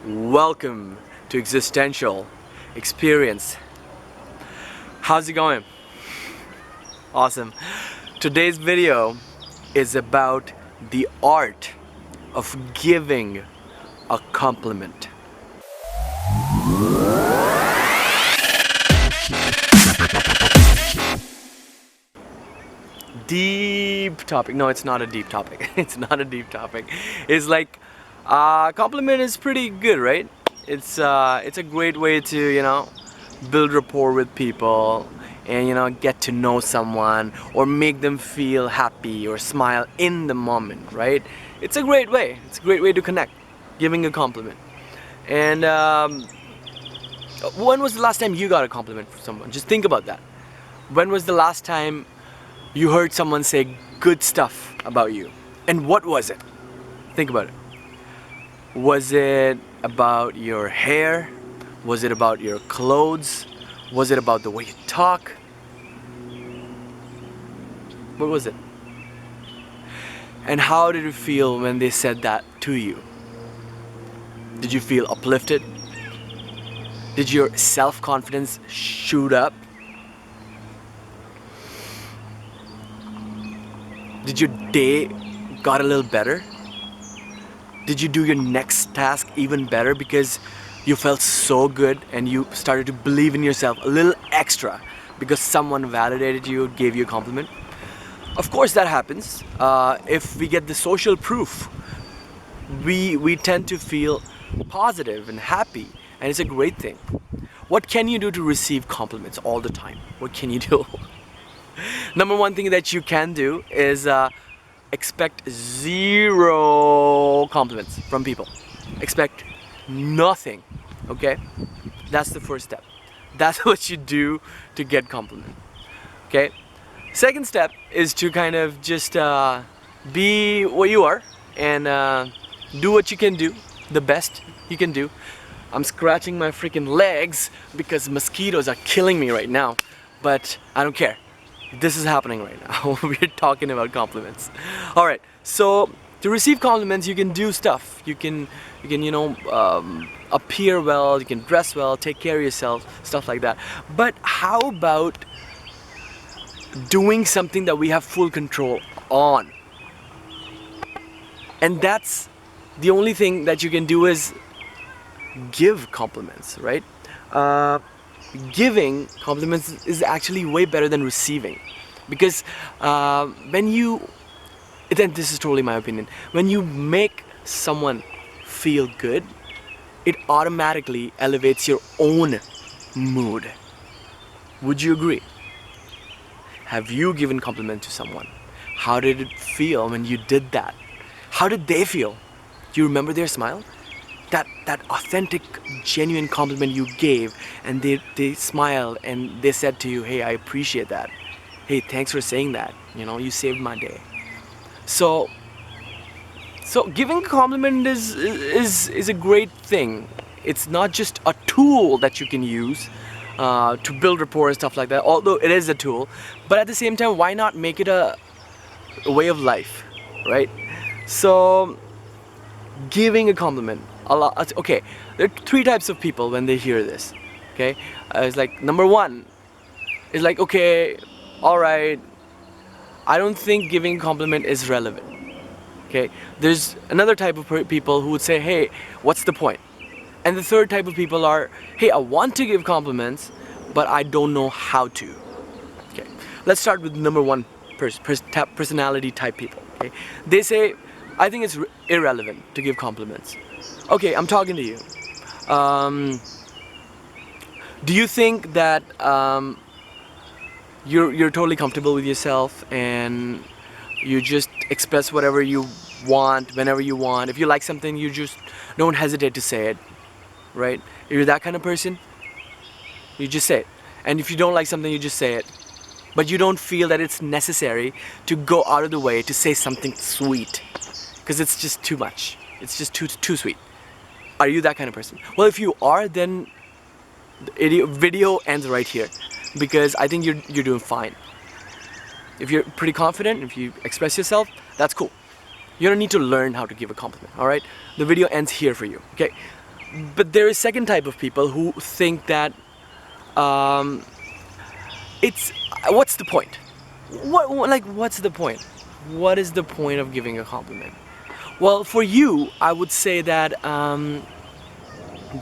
Welcome to Existential Experience. How's it going? Awesome. Today's video is about the art of giving a compliment. Deep topic. No, it's not a deep topic. It's not a deep topic. It's like compliment is pretty good, right? It's a great way to build rapport with people and get to know someone or make them feel happy or smile in the moment, right? It's a great way. It's a great way to connect, giving a compliment. And when was the last time you got a compliment from someone? Just think about that. When was the last time you heard someone say good stuff about you? And what was it? Think about it. Was it about your hair? Was it about your clothes? Was it about the way you talk? What was it? And how did you feel when they said that to you? Did you feel uplifted? Did your self-confidence shoot up? Did your day got a little better? Did you do your next task even better because you felt so good and you started to believe in yourself a little extra because someone validated you, gave you a compliment? Of course that happens. If we get the social proof, we tend to feel positive and happy, and it's a great thing. What can you do to receive compliments all the time? What can you do? Number one thing that you can do is expect zero compliments from people. Expect nothing, okay? That's the first step. That's what you do to get compliment, okay? Second step is to kind of just be what you are and do what you can do, the best you can do. I'm scratching my freaking legs because mosquitoes are killing me right now, but I don't care. This is happening right now. We're talking about compliments. All right. So to receive compliments, you can do stuff. You can appear well. You can dress well. Take care of yourself. Stuff like that. But how about doing something that we have full control on? And that's the only thing that you can do is give compliments, right? Giving compliments is actually way better than receiving, because then this is totally my opinion, when you make someone feel good, it automatically elevates your own mood. Would you agree? Have you given compliment to someone? How did it feel when you did that? How did they feel? Do you remember their smile? That authentic, genuine compliment you gave, and they smiled and they said to you, hey, I appreciate that. Hey, thanks for saying that. You saved my day. So giving a compliment is a great thing. It's not just a tool that you can use to build rapport and stuff like that, although it is a tool. But at the same time, why not make it a way of life, right? So giving a compliment. Okay, there are three types of people when they hear this. Okay, it's like number one is like, okay, all right, I don't think giving a compliment is relevant. Okay, there's another type of people who would say, hey, what's the point? And the third type of people are, hey, I want to give compliments, but I don't know how to. Okay, let's start with number one personality type people. Okay, they say, I think it's irrelevant to give compliments. Okay, I'm talking to you. Do you think that you're totally comfortable with yourself and you just express whatever you want whenever you want? If you like something, you just don't hesitate to say it, right? You're that kind of person. You just say it. And if you don't like something, you just say it. But you don't feel that it's necessary to go out of the way to say something sweet, because it's just too much. It's just too sweet. Are you that kind of person? Well, if you are, then the video ends right here, because I think you're doing fine. If you're pretty confident, if you express yourself, that's cool. You don't need to learn how to give a compliment, all right? The video ends here for you, okay? But there is second type of people who think that um, it's what's the point? What's the point? What is the point of giving a compliment? Well, for you, I would say that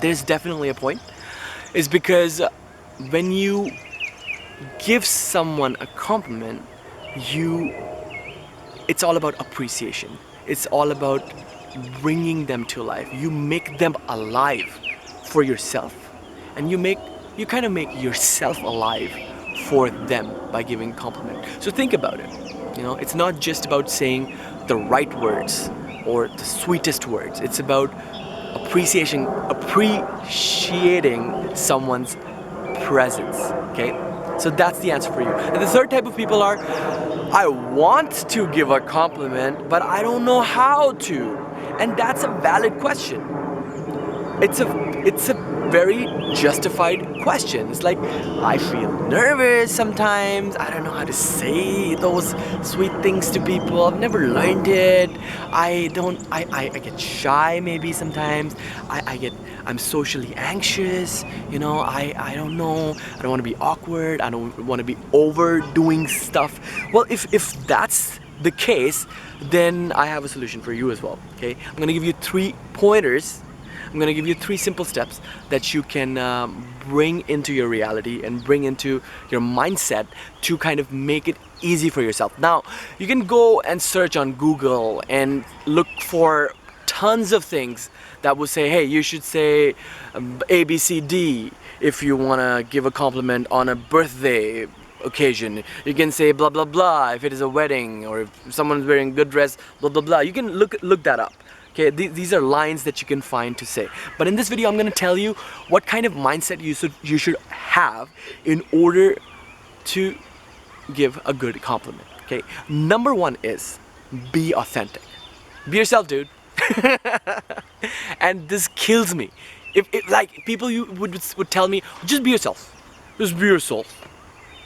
there's definitely a point. Is because when you give someone a compliment, you it's all about appreciation. It's all about bringing them to life. You make them alive for yourself, and you kind of make yourself alive for them by giving a compliment. So think about it. It's not just about saying the right words or the sweetest words. It's about appreciating someone's presence. Okay, so that's the answer for you. And the third type of people are, I want to give a compliment, but I don't know how to. And that's a valid question. It's a very justified question. It's like, I feel nervous sometimes. I don't know how to say those sweet things to people. I've never learned it. I get shy maybe sometimes. I'm socially anxious. I don't know. I don't want to be awkward. I don't want to be overdoing stuff. Well, if that's the case, then I have a solution for you as well. Okay, I'm gonna give you 3 pointers. I'm going to give you 3 simple steps that you can bring into your reality and bring into your mindset to kind of make it easy for yourself. Now, you can go and search on Google and look for tons of things that will say, hey, you should say A, B, C, D if you want to give a compliment on a birthday occasion. You can say blah, blah, blah if it is a wedding, or if someone's wearing a good dress, blah, blah, blah. You can look that up. Okay, these are lines that you can find to say. But in this video, I'm going to tell you what kind of mindset you should have in order to give a good compliment. Okay, number 1 is be authentic. Be yourself, dude. And this kills me. If like people you would tell me, just be yourself. Just be yourself.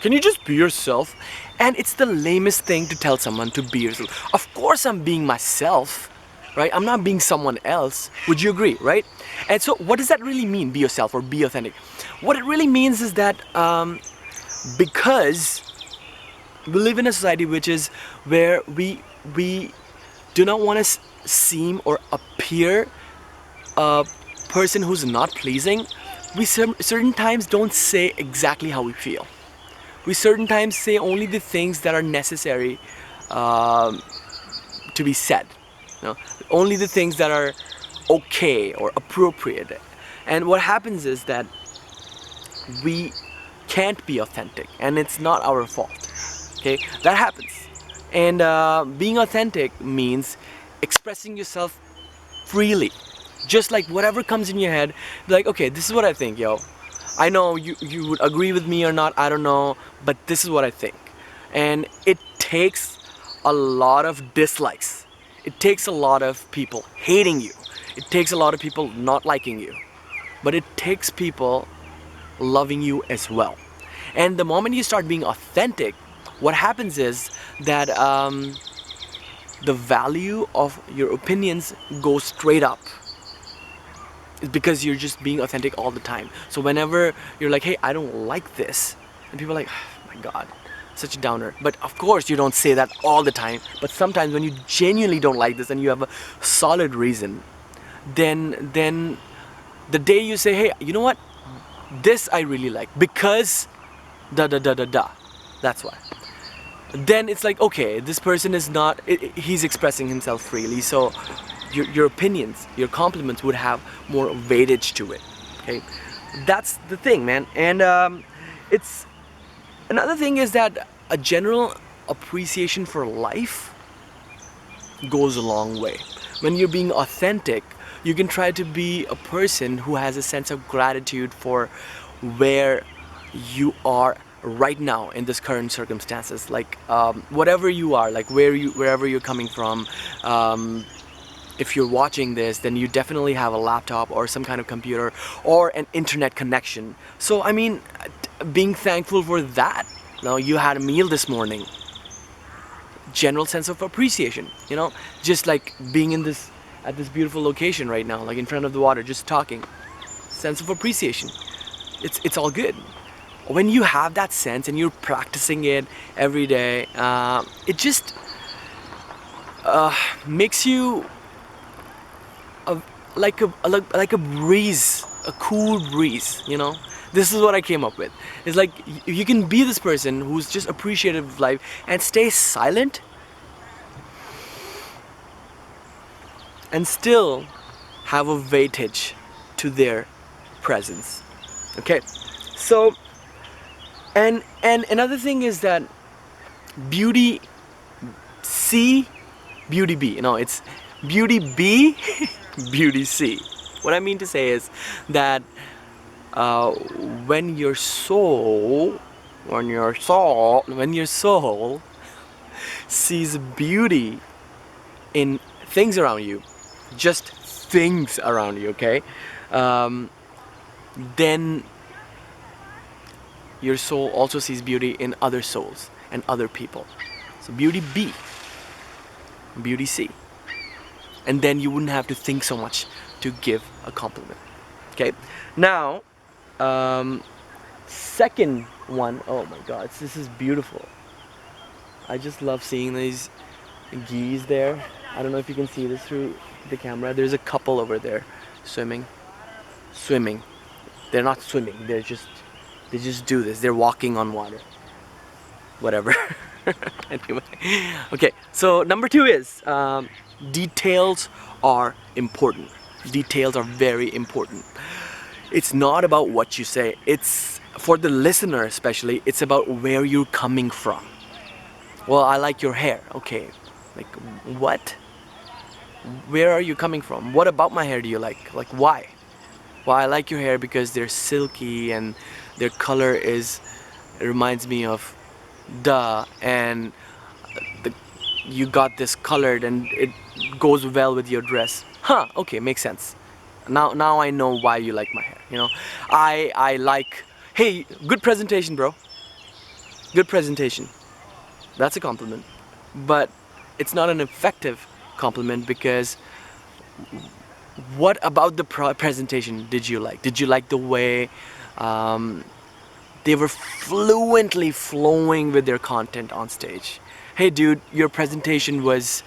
Can you just be yourself? And it's the lamest thing to tell someone to be yourself. Of course, I'm being myself. Right? I'm not being someone else. Would you agree, right? And so what does that really mean, be yourself or be authentic? What it really means is that because we live in a society which is where we do not want to seem or appear a person who's not pleasing, we certain times don't say exactly how we feel. We certain times say only the things that are necessary to be said. Only the things that are okay or appropriate. And what happens is that we can't be authentic, and it's not our fault. Okay, that happens. And being authentic means expressing yourself freely, just like whatever comes in your head. Like, okay, this is what I think, yo. I know you would agree with me or not, I don't know, but this is what I think. And it takes a lot of dislikes. It takes a lot of people hating you. It takes a lot of people not liking you. But it takes people loving you as well. And the moment you start being authentic, what happens is that the value of your opinions goes straight up. It's because you're just being authentic all the time. So whenever you're like, hey, I don't like this, and people are like, oh my God, such a downer. But of course you don't say that all the time. But sometimes when you genuinely don't like this and you have a solid reason, then the day you say, hey, you know what, this I really like because da da da da da, that's why. Then it's like, okay, this person is not, he's expressing himself freely, so your opinions, your compliments would have more weightage to it. Okay, that's the thing, man. And it's another thing is that a general appreciation for life goes a long way. When you're being authentic, you can try to be a person who has a sense of gratitude for where you are right now in this current circumstances. Like whatever you are, like wherever you're coming from. If you're watching this, then you definitely have a laptop or some kind of computer or an internet connection. So I mean, being thankful for that. Now you had a meal this morning. General sense of appreciation, just like being in this at this beautiful location right now, like in front of the water, just talking. Sense of appreciation. It's all good. When you have that sense and you're practicing it every day, it just makes you like a breeze, a cool breeze, you know. This is what I came up with. It's like you can be this person who's just appreciative of life and stay silent and still have a weightage to their presence. Okay, so and another thing is that beauty C, beauty B. No, it's beauty B, beauty C. What I mean to say is that when your soul sees beauty in things around you, just things around you, okay, then your soul also sees beauty in other souls and other people. So beauty B, beauty C, and then you wouldn't have to think so much to give a compliment. Okay, now second one, oh my god, this is beautiful. I just love seeing these geese there. I don't know if you can see this through the camera. There's a couple over there swimming. They're not swimming, they just do this. They're walking on water. Whatever. Anyway, okay, so number 2 is details are important. Details are very important. It's not about what you say. It's for the listener especially, it's about where you're coming from. Well, I like your hair. Okay, like what? Where are you coming from? What about my hair do you like? Like why? Well, I like your hair because they're silky and their color it reminds me of duh, and you got this colored and it goes well with your dress. Huh, okay, makes sense. Now I know why you like my hair, you know. I like, hey, good presentation, bro. Good presentation. That's a compliment. But it's not an effective compliment because what about the presentation did you like? Did you like the way they were fluently flowing with their content on stage? Hey dude, your presentation was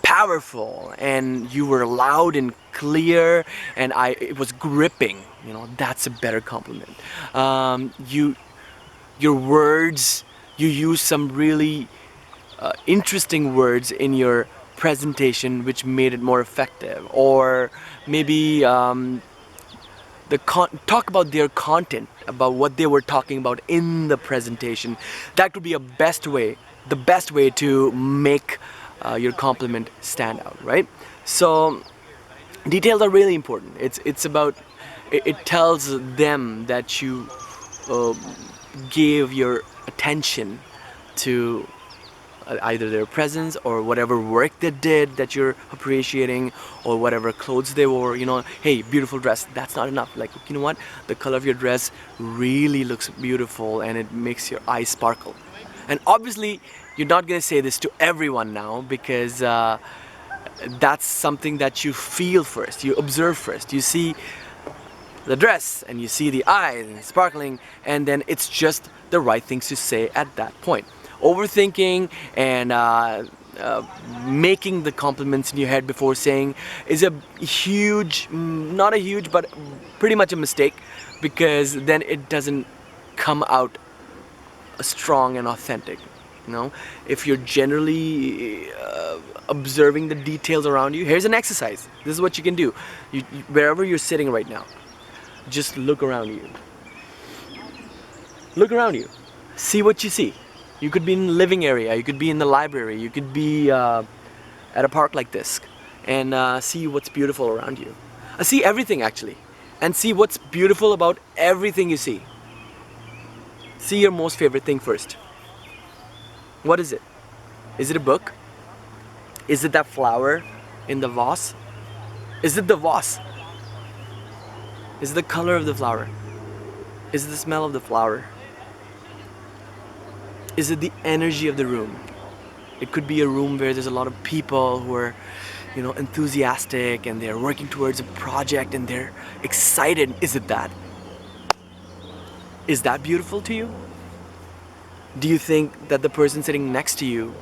powerful and you were loud and clear and it was gripping, you know. That's a better compliment. Your words, you use some really interesting words in your presentation which made it more effective. Or maybe talk about their content, about what they were talking about in the presentation. That could be the best way to make your compliment stand out, right? So details are really important. It's about it tells them that you gave your attention to either their presence or whatever work they did that you're appreciating, or whatever clothes they wore, you know. Hey, beautiful dress. That's not enough. Like, you know what, the color of your dress really looks beautiful and it makes your eyes sparkle. And obviously you're not going to say this to everyone now, because that's something that you feel first, you observe first. You see the dress and you see the eyes and sparkling, and then it's just the right things to say at that point. Overthinking and making the compliments in your head before saying is a huge, not a huge, but pretty much a mistake, because then it doesn't come out strong and authentic. You know, if you're generally observing the details around you, here's an exercise. This is what you can do. Wherever you're sitting right now, just look around you. Look around you. See what you see. You could be in the living area, you could be in the library, you could be at a park like this, and see what's beautiful around you. See everything actually, and see what's beautiful about everything you see. See your most favorite thing first. What is it? Is it a book? Is it that flower in the vase? Is it the vase? Is it the color of the flower? Is it the smell of the flower? Is it the energy of the room? It could be a room where there's a lot of people who are enthusiastic, and they're working towards a project and they're excited. Is it that? Is that beautiful to you? Do you think that the person sitting next to you,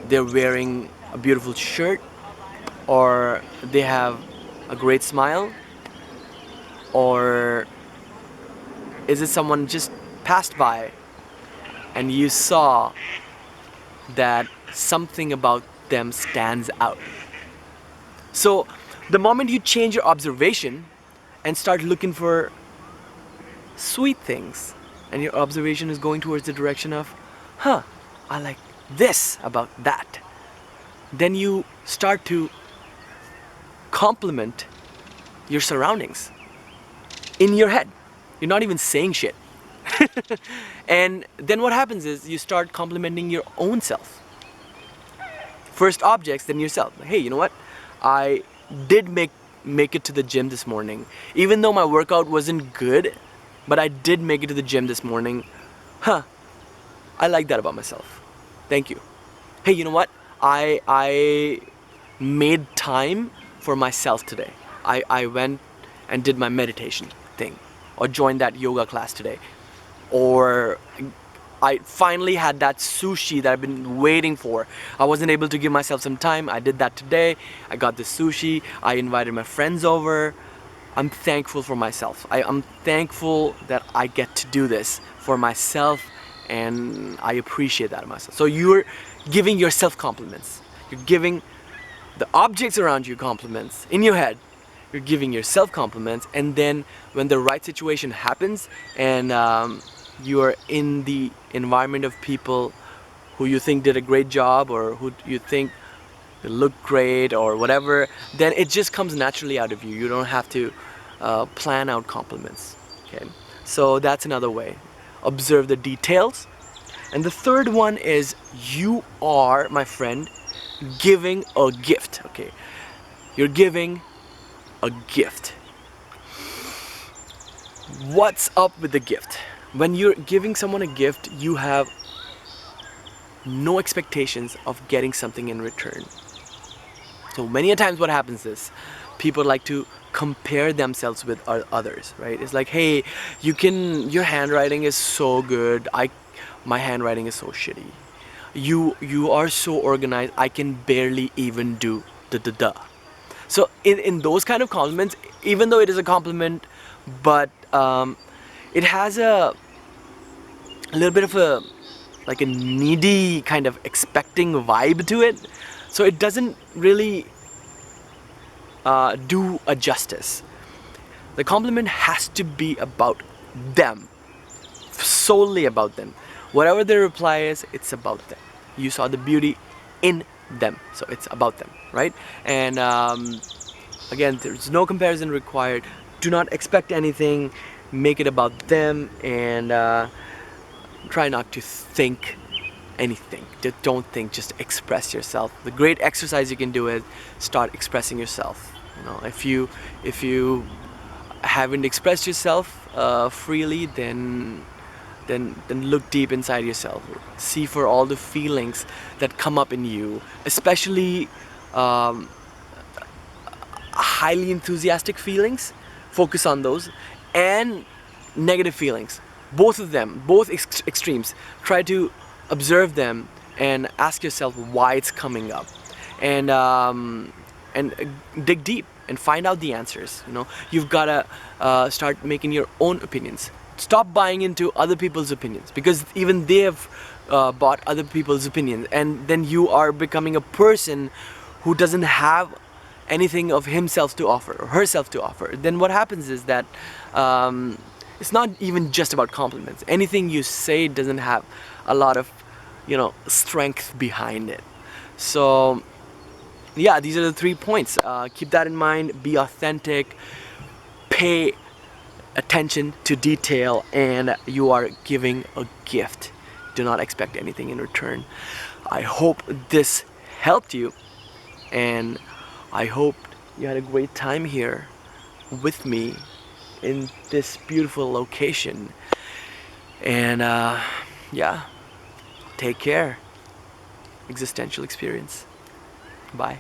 they're wearing a beautiful shirt, or they have a great smile, or is it someone just passed by and you saw that something about them stands out? So the moment you change your observation and start looking for sweet things, and your observation is going towards the direction of, I like this about that, then you start to compliment your surroundings in your head. You're not even saying shit. And then what happens is you start complimenting your own self. First objects, then yourself. Hey, you know what? I did make it to the gym this morning. Even though my workout wasn't good, but I did make it to the gym this morning. I like that about myself. Thank you. Hey, you know what? I made time for myself today. I went and did my meditation thing, or joined that yoga class today, or I finally had that sushi that I've been waiting for. I wasn't able to give myself some time. I did that today. I got the sushi. I invited my friends over. I'm thankful for myself. I'm thankful that I get to do this for myself, and I appreciate that of myself. So you're giving yourself compliments. You're giving the objects around you compliments in your head. You're giving yourself compliments, and then when the right situation happens and you are in the environment of people who you think did a great job, or who you think look great or whatever, then it just comes naturally out of you. You don't have to plan out compliments. Okay, so that's another way. Observe the details. And the third one is, you are, my friend, giving a gift. Okay, you're giving a gift. What's up with the gift? When you're giving someone a gift, you have no expectations of getting something in return. So many a times what happens is people like to compare themselves with others, right? It's like, hey, your handwriting is so good, my handwriting is so shitty. You are so organized, I can barely even do da. So in those kind of compliments, even though it is a compliment, but it has a little bit of a needy kind of expecting vibe to it. So it doesn't really do a justice. The compliment has to be about them, solely about them. Whatever their reply is, it's about them. You saw the beauty in them, so it's about them, right? And again, there's no comparison required. Do not expect anything. Make it about them, and try not to think anything. Just don't think, just express yourself. The great exercise you can do is start expressing yourself. If you haven't expressed yourself freely, then look deep inside yourself. See for all the feelings that come up in you, especially highly enthusiastic feelings. Focus on those, and negative feelings. Both of them, both extremes. Try to observe them and ask yourself why it's coming up, and dig deep and find out the answers. You've got to start making your own opinions. Stop buying into other people's opinions, because even they have bought other people's opinions, and then you are becoming a person who doesn't have anything of himself to offer or herself to offer. Then what happens is that it's not even just about compliments. Anything you say doesn't have a lot of strength behind it. So yeah, these are the 3 points. Keep that in mind. Be authentic, pay attention to detail, and you are giving a gift. Do not expect anything in return. I hope this helped you, and I hope you had a great time here with me in this beautiful location. And yeah, take care. Existential experience. Bye.